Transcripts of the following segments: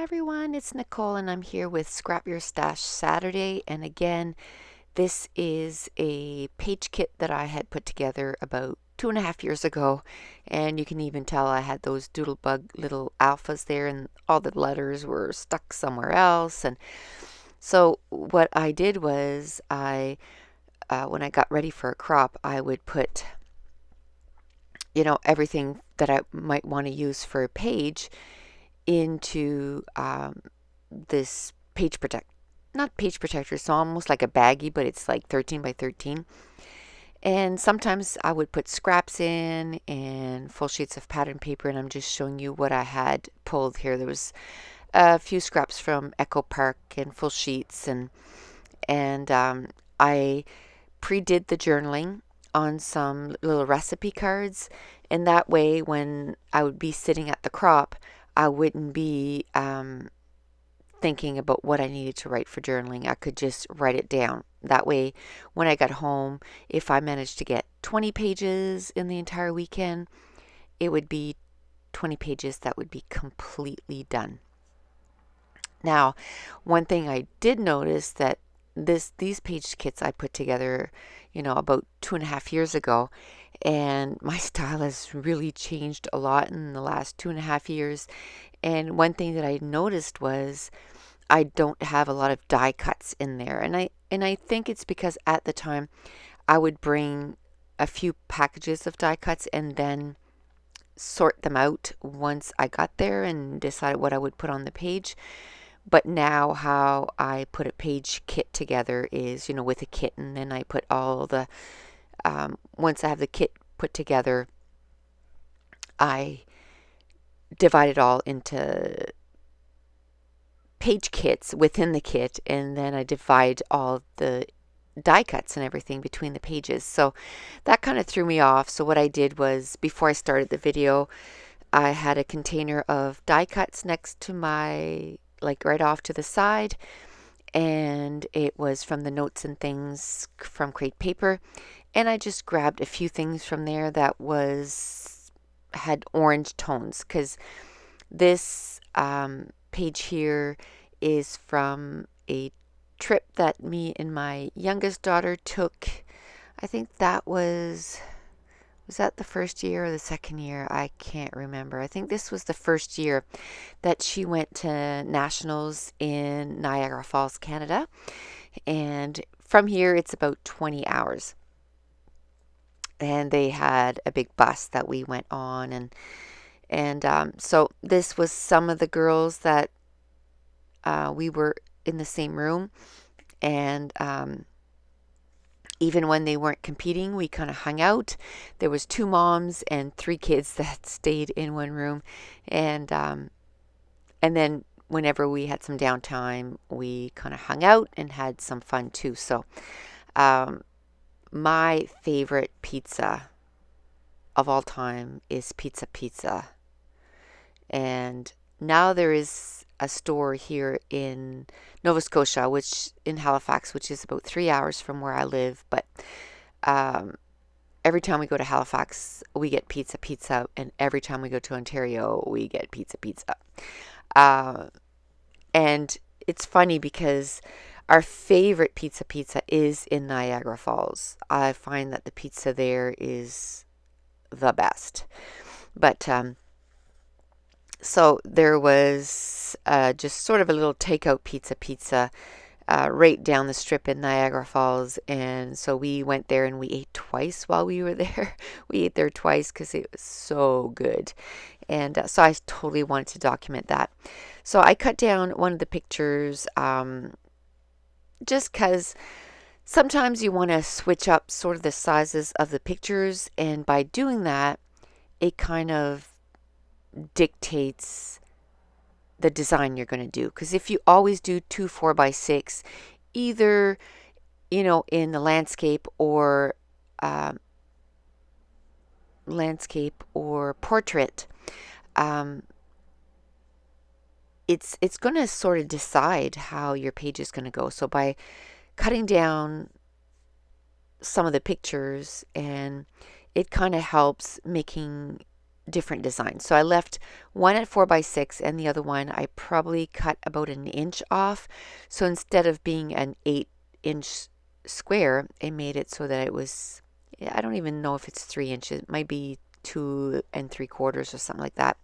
everyone, it's Nicole and I'm here with Scrap Your Stash Saturday, and again this is a page kit that I had put together about 2.5 years ago, and you can even tell I had those doodlebug little alphas there and all the letters were stuck somewhere else. And so what I did was when I got ready for a crop, I would put everything that I might want to use for a page into this page protect not page protector, so almost like a baggie, but it's like 13 by 13. And sometimes I would put scraps in and full sheets of pattern paper, and I'm just showing you what I had pulled here. There was a few scraps from Echo Park and full sheets, and I pre-did the journaling on some little recipe cards, and that way when I would be sitting at the crop, I wouldn't be thinking about what I needed to write for journaling. I could just write it down. That way, when I got home, if I managed to get 20 pages in the entire weekend, it would be 20 pages that would be completely done. Now, one thing I did notice that these page kits I put together, about 2.5 years ago, and my style has really changed a lot in the last 2.5 years. And one thing that I noticed was I don't have a lot of die cuts in there, and I think it's because at the time I would bring a few packages of die cuts and then sort them out once I got there and decided what I would put on the page. But now how I put a page kit together is, with a kit, and then I put all the, once I have the kit put together, I divide it all into page kits within the kit, and then I divide all the die cuts and everything between the pages. So that kind of threw me off. So what I did was, before I started the video, I had a container of die cuts next to my, like right off to the side, and it was from the notes and things from Crate Paper, and I just grabbed a few things from there that had orange tones, because this page here is from a trip that me and my youngest daughter took. I think that was that the first year or the second year? I can't remember. I think this was the first year that she went to nationals in Niagara Falls, Canada. And from here, it's about 20 hours. And they had a big bus that we went on. And so this was some of the girls that we were in the same room. And even when they weren't competing, we kind of hung out. There was 2 moms and 3 kids that stayed in one room, and then whenever we had some downtime, we kind of hung out and had some fun too. So my favorite pizza of all time is Pizza, and now there is a store here in Nova Scotia, in Halifax, which is about 3 hours from where I live. But every time we go to Halifax, we get pizza, and every time we go to Ontario, we get pizza. And it's funny because our favorite pizza is in Niagara Falls. I find that the pizza there is the best. But so there was just sort of a little takeout pizza right down the strip in Niagara Falls, and so we went there and we ate twice while we were there. We ate there twice because it was so good, and so I totally wanted to document that. So I cut down one of the pictures just because sometimes you want to switch up sort of the sizes of the pictures, and by doing that, it kind of dictates the design you're going to do. Because if you always do 2 4x6, either in the landscape or portrait, it's going to sort of decide how your page is going to go. So by cutting down some of the pictures, and it kind of helps making different designs. So I left one at 4x6 and the other one I probably cut about an inch off. So instead of being an 8-inch square, it made it so that it was, I don't even know if it's 3 inches, it might be 2 3/4 or something like that.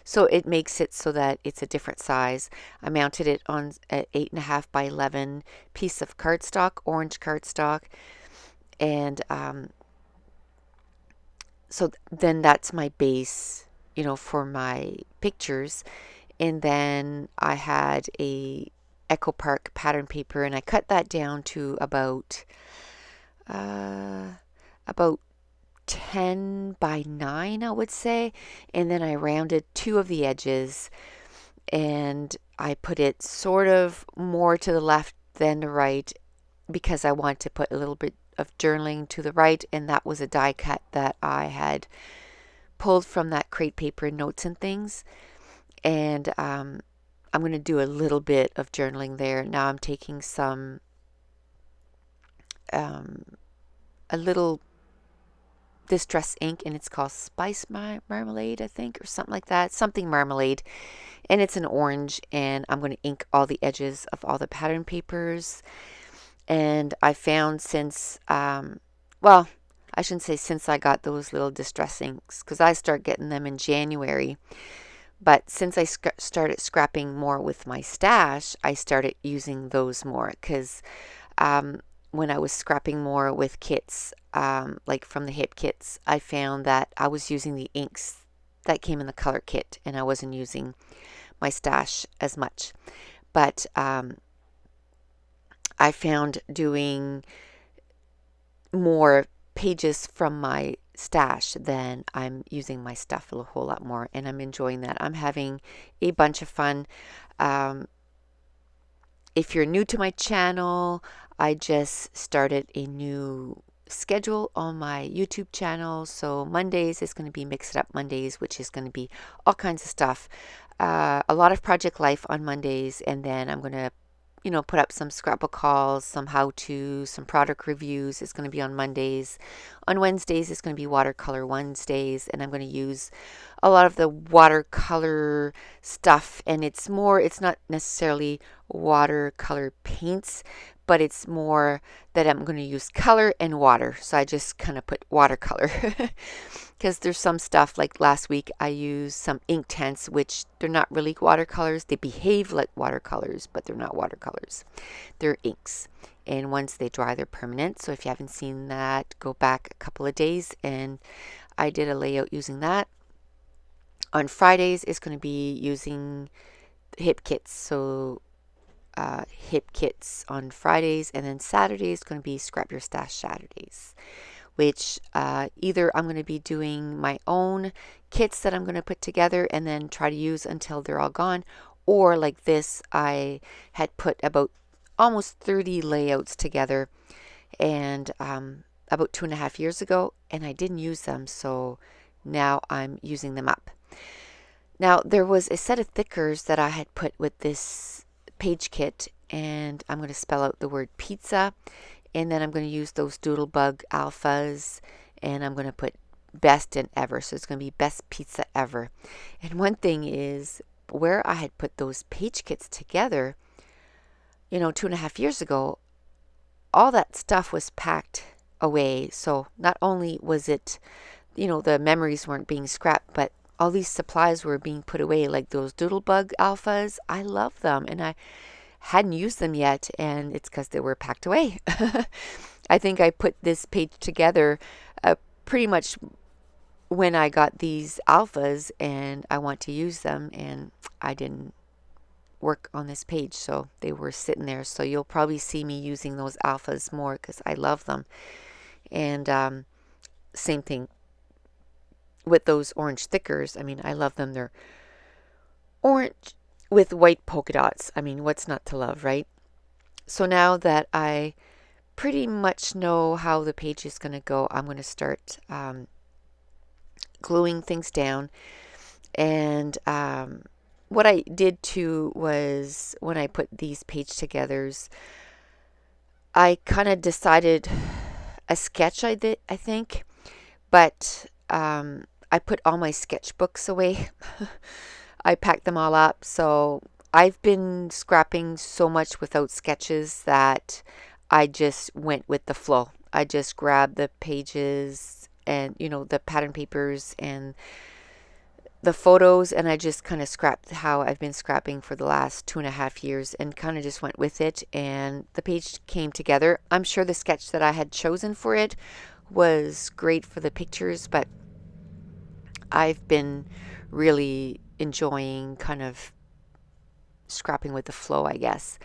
So it makes it so that it's a different size. I mounted it on an 8.5x11 piece of cardstock, orange cardstock, and so then that's my base, for my pictures. And then I had a Echo Park pattern paper, and I cut that down to about 10x9, I would say. And then I rounded two of the edges, and I put it sort of more to the left than the right because I want to put a little bit of journaling to the right, and that was a die cut that I had pulled from that crate paper notes and things. And I'm going to do a little bit of journaling there. Now I'm taking some a little distress ink, and it's called Spice Marmalade, I think, or something like that, something marmalade, and it's an orange, and I'm going to ink all the edges of all the pattern papers. And I found since well, I shouldn't say since I got those little distress inks, because I start getting them in January. But since I started scrapping more with my stash, I started using those more because when I was scrapping more with kits, like from the hip kits, I found that I was using the inks that came in the color kit, and I wasn't using my stash as much. But I found doing more pages from my stash than I'm using my stuff a whole lot more, and I'm enjoying that. I'm having a bunch of fun. If you're new to my channel, I just started a new schedule on my YouTube channel. So Mondays is going to be Mix It Up Mondays, which is going to be all kinds of stuff. A lot of project life on Mondays, and then I'm going to put up some scrapbook hauls, some how-to, some product reviews. It's going to be on Mondays. On Wednesdays, it's going to be watercolor Wednesdays, and I'm going to use a lot of the watercolor stuff. And it's not necessarily watercolor paints, but it's more that I'm going to use color and water. So I just kind of put watercolor because there's some stuff, like last week I used some ink tints, which they're not really watercolors. They behave like watercolors, but they're not watercolors. They're inks. And once they dry, they're permanent. So if you haven't seen that, go back a couple of days, and I did a layout using that. On Fridays, it's going to be using hip kits. So hip kits on Fridays, and then Saturdays going to be Scrap Your Stash Saturdays, which either I'm going to be doing my own kits that I'm going to put together and then try to use until they're all gone, or like this, I had put about almost 30 layouts together, and about 2.5 years ago, and I didn't use them, so now I'm using them up. Now there was a set of thickers that I had put with this page kit, and I'm going to spell out the word pizza, and then I'm going to use those Doodlebug alphas, and I'm going to put best and ever, so it's going to be best pizza ever. And one thing is, where I had put those page kits together 2.5 years ago, all that stuff was packed away. So not only was it the memories weren't being scrapped, but all these supplies were being put away, like those Doodlebug alphas. I love them, and I hadn't used them yet, and it's because they were packed away. I think I put this page together pretty much when I got these alphas, and I want to use them, and I didn't work on this page, so they were sitting there. So you'll probably see me using those alphas more because I love them. And same thing with those orange thickers. I mean, I love them. They're orange with white polka dots. I mean, what's not to love, right? So now that I pretty much know how the page is going to go, I'm going to start gluing things down. And what I did too was, when I put these page togethers, I kind of decided a sketch I think, but I put all my sketchbooks away. I packed them all up. So I've been scrapping so much without sketches that I just went with the flow. I just grabbed the pages and, the pattern papers and the photos, and I just kind of scrapped how I've been scrapping for the last 2.5 years and kind of just went with it, and the page came together. I'm sure the sketch that I had chosen for it was great for the pictures, but I've been really enjoying kind of scrapping with the flow, I guess.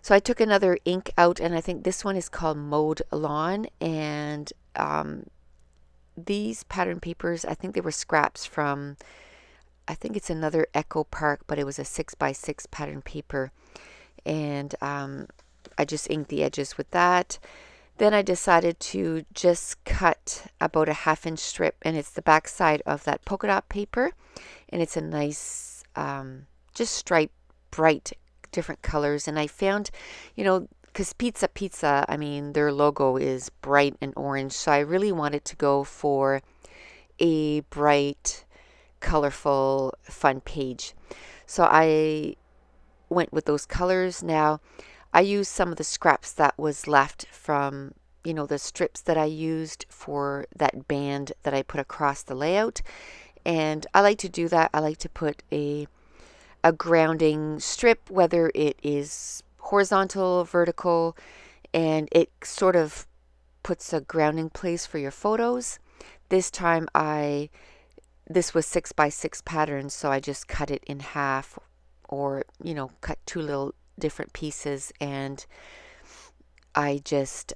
So I took another ink out, and I think this one is called Mowed Lawn, and these pattern papers, I think they were scraps from, I think it's another Echo Park, but it was a 6x6 pattern paper, and I just inked the edges with that. Then I decided to just cut about a 1/2 inch strip, and it's the back side of that polka dot paper, and it's a nice just striped bright different colors. And I found, because Pizza, I mean, their logo is bright and orange, so I really wanted to go for a bright, colorful, fun page. So I went with those colors. Now, I used some of the scraps that was left from, the strips that I used for that band that I put across the layout. And I like to do that. I like to put a grounding strip, whether it is horizontal, vertical, and it sort of puts a grounding place for your photos. This time this was 6x6 pattern, so I just cut it in half, or cut two little different pieces, and I just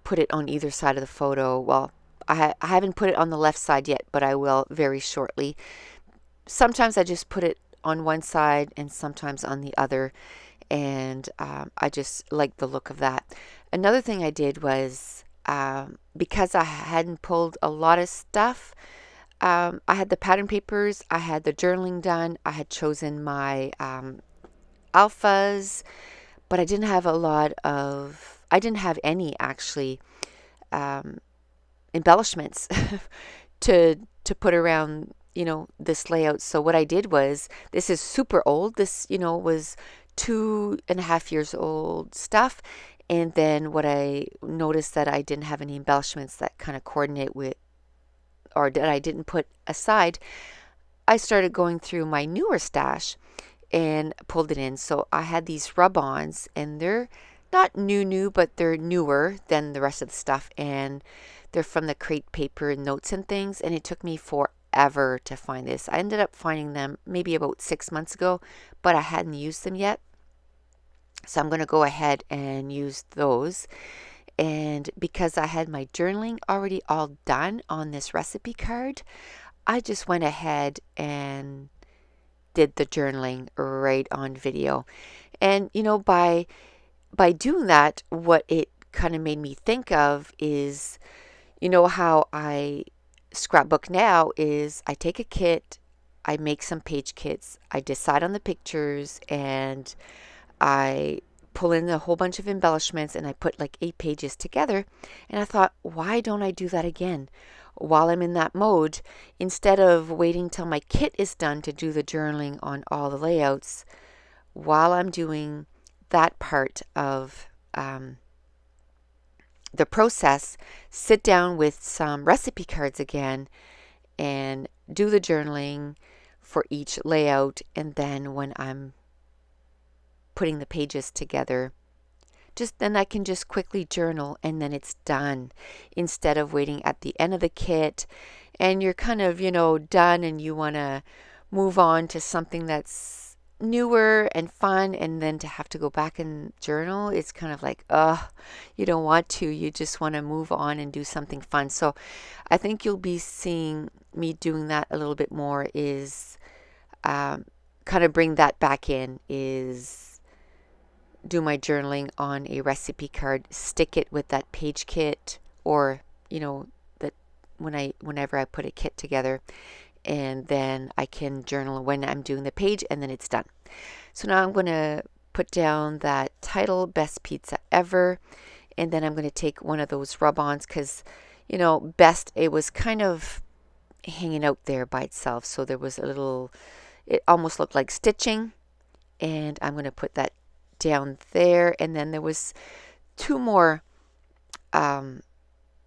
put it on either side of the photo. Well, I haven't put it on the left side yet, but I will very shortly. Sometimes I just put it on one side and sometimes on the other, and I just like the look of that. Another thing I did was, because I hadn't pulled a lot of stuff, I had the pattern papers, I had the journaling done, I had chosen my alphas, but I didn't have I didn't have any actually embellishments to put around this layout. So what I did was, this is super old, this was 2.5 years old stuff, and then what I noticed that I didn't have any embellishments that kind of coordinate with, or that I didn't put aside, I started going through my newer stash and pulled it in. So I had these rub-ons, and they're not new, but they're newer than the rest of the stuff, and they're from the crate paper notes and things, and it took me forever to find this. I ended up finding them maybe about 6 months ago, but I hadn't used them yet. So I'm going to go ahead and use those. And because I had my journaling already all done on this recipe card, I just went ahead and did the journaling right on video. And by doing that, what it kind of made me think of is, how I scrapbook now is I take a kit, I make some page kits, I decide on the pictures, and I pull in a whole bunch of embellishments, and I put like 8 pages together. And I thought, why don't I do that again while I'm in that mode, instead of waiting till my kit is done to do the journaling on all the layouts? While I'm doing that part of the process, sit down with some recipe cards again and do the journaling for each layout, and then when I'm putting the pages together, then I can just quickly journal, and then it's done, instead of waiting at the end of the kit and you're kind of done, and you want to move on to something that's newer and fun, and then to have to go back and journal. It's kind of like, you don't want to, you just want to move on and do something fun. So I think you'll be seeing me doing that a little bit more, is kind of bring that back in, is do my journaling on a recipe card, stick it with that page kit, or that whenever I put a kit together, and then I can journal when I'm doing the page, and then it's done. So now I'm going to put down that title, Best Pizza Ever, and then I'm going to take one of those rub-ons, because best it was kind of hanging out there by itself. So there was a little, it almost looked like stitching, and I'm going to put that down there. And then there was two more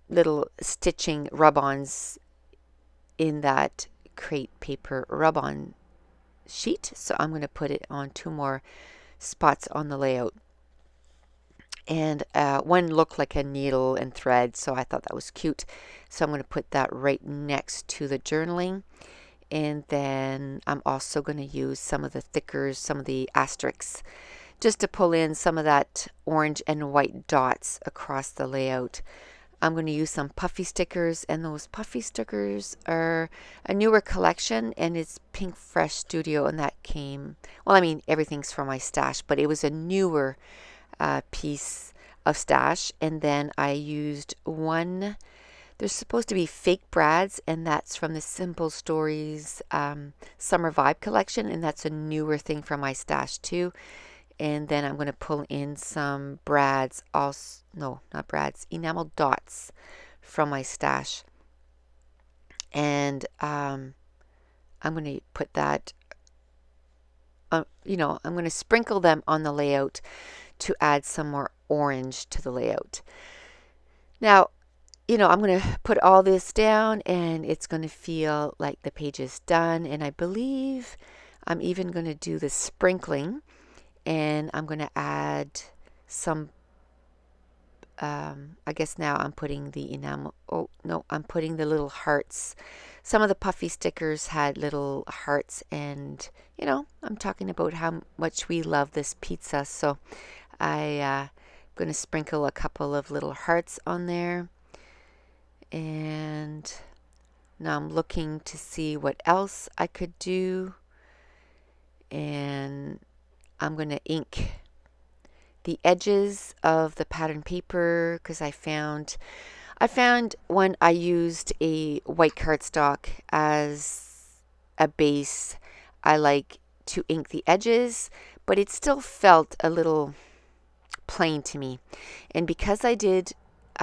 little stitching rub-ons in that crepe paper rub-on sheet. So I'm going to put it on two more spots on the layout. And one looked like a needle and thread, so I thought that was cute. So I'm going to put that right next to the journaling. And then I'm also going to use some of the thickers, some of the asterisks, just to pull in some of that orange and white dots across the layout. I'm going to use some puffy stickers, and those puffy stickers are a newer collection, and it's Pink Fresh Studio, and that came, well, I mean, everything's from my stash, but it was a newer piece of stash. And then I used one, there's supposed to be fake brads, and that's from the Simple Stories Summer Vibe collection, and that's a newer thing from my stash too. And then I'm going to pull in some brads, also, no, not brads, enamel dots from my stash. And I'm going to put that, I'm going to sprinkle them on the layout to add some more orange to the layout. Now, I'm going to put all this down, and it's going to feel like the page is done. And I believe I'm even going to do the sprinkling. And I'm going to add some, I guess now I'm putting the enamel, oh no, I'm putting the little hearts. Some of the puffy stickers had little hearts, and I'm talking about how much we love this pizza. So I'm going to sprinkle a couple of little hearts on there. And now I'm looking to see what else I could do. And I'm going to ink the edges of the pattern paper, because I found when I used a white cardstock as a base, I like to ink the edges, but it still felt a little plain to me. And because I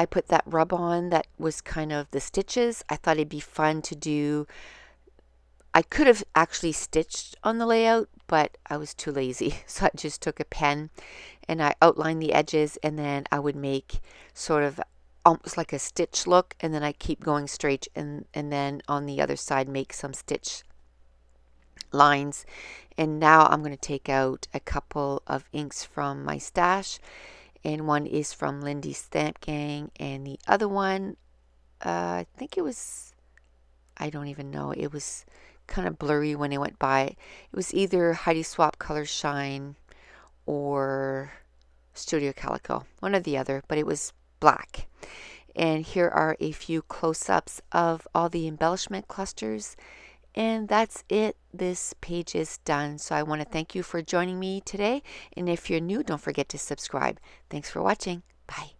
put that rub on that was kind of the stitches, I thought it'd be fun to do. I could have actually stitched on the layout, but I was too lazy. So I just took a pen and I outlined the edges, and then I would make sort of almost like a stitch look, and then I keep going straight, and then on the other side make some stitch lines. And now I'm going to take out a couple of inks from my stash, and one is from Lindy's Stamp Gang, and the other one, I think it was, I don't even know, it was kind of blurry when it went by. It was either Heidi Swap Color Shine or Studio Calico, one or the other, but it was black. And here are a few close-ups of all the embellishment clusters, and that's it. This page is done. So I want to thank you for joining me today, and if you're new, don't forget to subscribe. Thanks for watching. Bye.